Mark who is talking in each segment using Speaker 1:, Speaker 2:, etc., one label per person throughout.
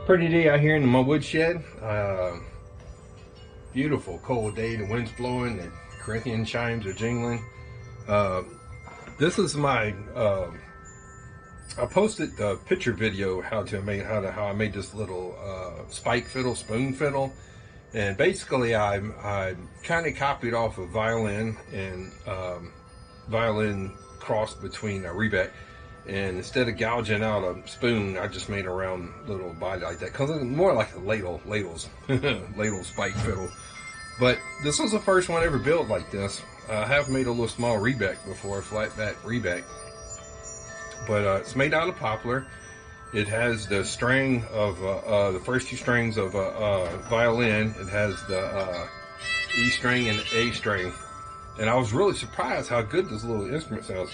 Speaker 1: Pretty day out here in my woodshed. Beautiful cold day. The wind's blowing. The Corinthian chimes are jingling. This is my. I posted a picture video how I made this little spike fiddle, spoon fiddle, and basically I kind of copied off a violin and violin crossed between a rebec. And instead of gouging out a spoon, I just made a round little body like that, because it's more like a ladle spike fiddle. But this was the first one I ever built like this. I have made a little small rebec before, flat back rebec. But it's made out of poplar. It has the string of the first two strings of a violin. It has the E string and A string. And I was really surprised how good this little instrument sounds.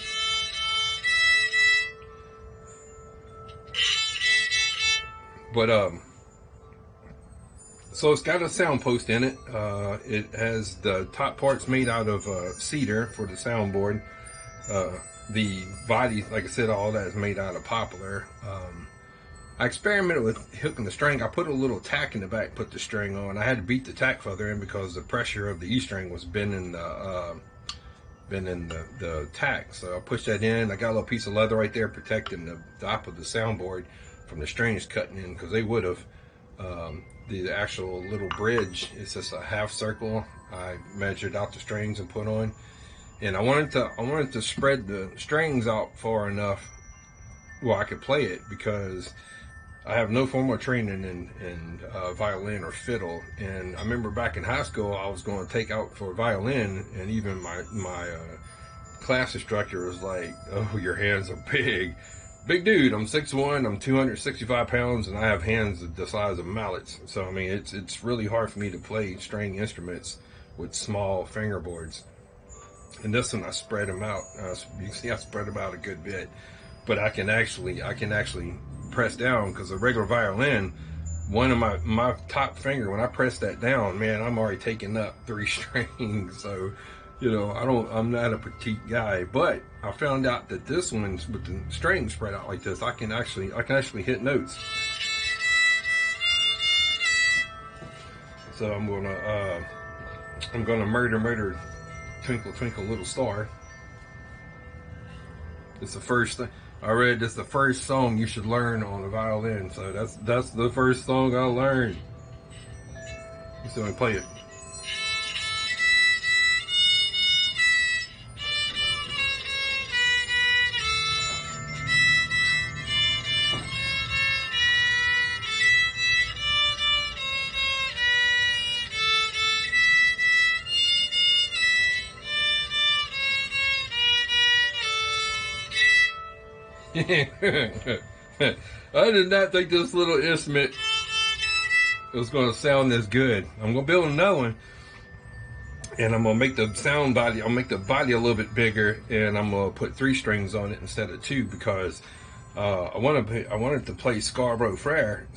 Speaker 1: But so it's got a sound post in it. It has the top parts made out of cedar for the soundboard. The body, like I said, all that is made out of poplar. I experimented with hooking the string. I put a little tack in the back, put the string on. I had to beat the tack feather in because the pressure of the E string was bending the tack. So I pushed that in. I got a little piece of leather right there protecting the top of the soundboard from the strings cutting in, because they would have. The actual little bridge, it's just a half circle. I measured out the strings and put on, and I wanted to spread the strings out far enough where I could play it, because I have no formal training in violin or fiddle. And I remember back in high school, I was going to take out for violin, and even my class instructor was like, "Oh, your hands are big." Big dude, I'm 6'1", I'm 265 pounds, and I have hands the size of mallets. So, I mean, it's really hard for me to play string instruments with small fingerboards. And this one, I spread them out. You can see I spread them out a good bit. But I can actually press down, because a regular violin, one of my top finger, when I press that down, man, I'm already taking up 3 strings. So, you know, I'm not a petite guy, but I found out that this one, with the strings spread out like this, I can actually hit notes. So I'm gonna murder Twinkle Twinkle Little Star. It's the first thing I read. It's the first song you should learn on the violin. So that's the first song I learned. So I play it. I did not think this little instrument was going to sound this good. I'm going to build another one, and I'm going to make the sound body, I'll make the body a little bit bigger, and I'm going to put 3 strings on it instead of 2, because I wanted to play Scarborough Fair,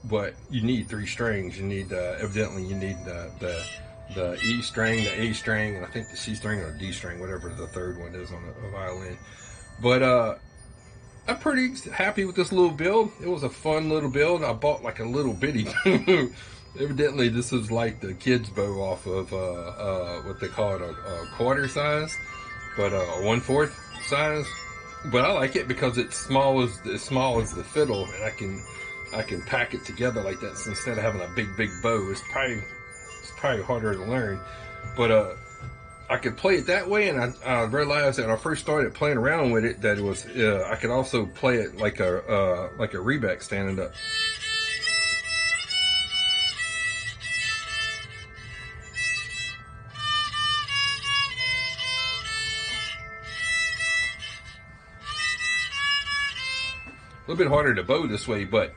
Speaker 1: but you need 3 strings. You need, evidently you need the E string, the A string, and I think the C string or D string, whatever the third one is on a violin. But I'm pretty happy with this little build. It was a fun little build. I bought like a little bitty. Evidently, this is like the kids' bow off of what they call it, a quarter size, but a 1/4 size. But I like it because it's small as the fiddle, and I can pack it together like that. So instead of having a big bow, it's probably harder to learn. But I could play it that way, and I realized that when I first started playing around with it, that it was I could also play it like a rebec standing up. A little bit harder to bow this way, but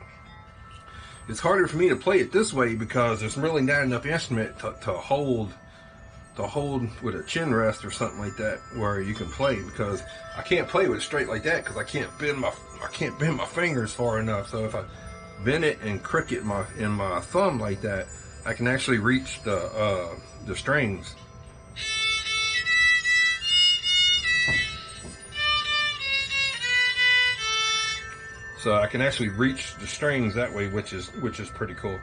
Speaker 1: it's harder for me to play it this way because there's really not enough instrument to hold with a chin rest or something like that where you can play, because I can't play with it straight like that because I can't bend my fingers far enough. So if I bend it and crook it in my thumb like that, I can actually reach the strings. so I can actually reach the strings that way, which is pretty cool.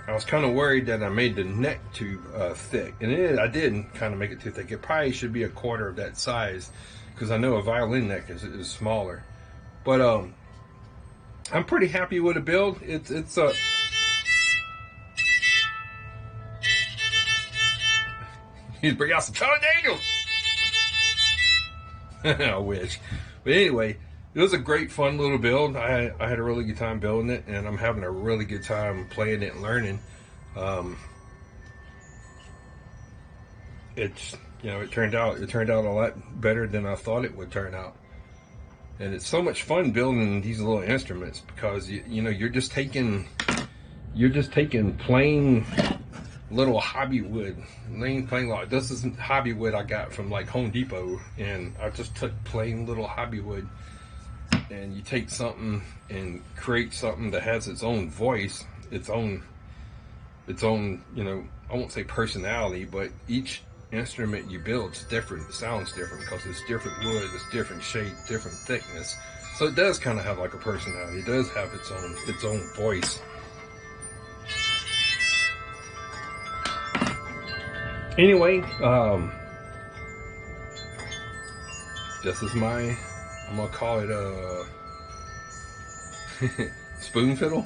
Speaker 1: I was kind of worried that I made the neck too thick, and I did kind of make it too thick. It probably should be a quarter of that size, because I know a violin neck is smaller. But I'm pretty happy with the build. It's a you bring out some Charlie Daniels. I wish, but anyway, it was a great, fun little build. I had a really good time building it, and I'm having a really good time playing it and learning. It's, you know, it turned out a lot better than I thought it would turn out. And it's so much fun building these little instruments, because you know, you're just taking plain little hobby wood, plain log. This is hobby wood I got from like Home Depot, and I just took plain little hobby wood, and you take something and create something that has its own voice, its own, you know, I won't say personality, but each instrument you build is different. It sounds different because it's different wood, it's different shape, different thickness. So it does kind of have like a personality. It does have its own voice. Anyway, this is my, I'm gonna call it a spoon fiddle.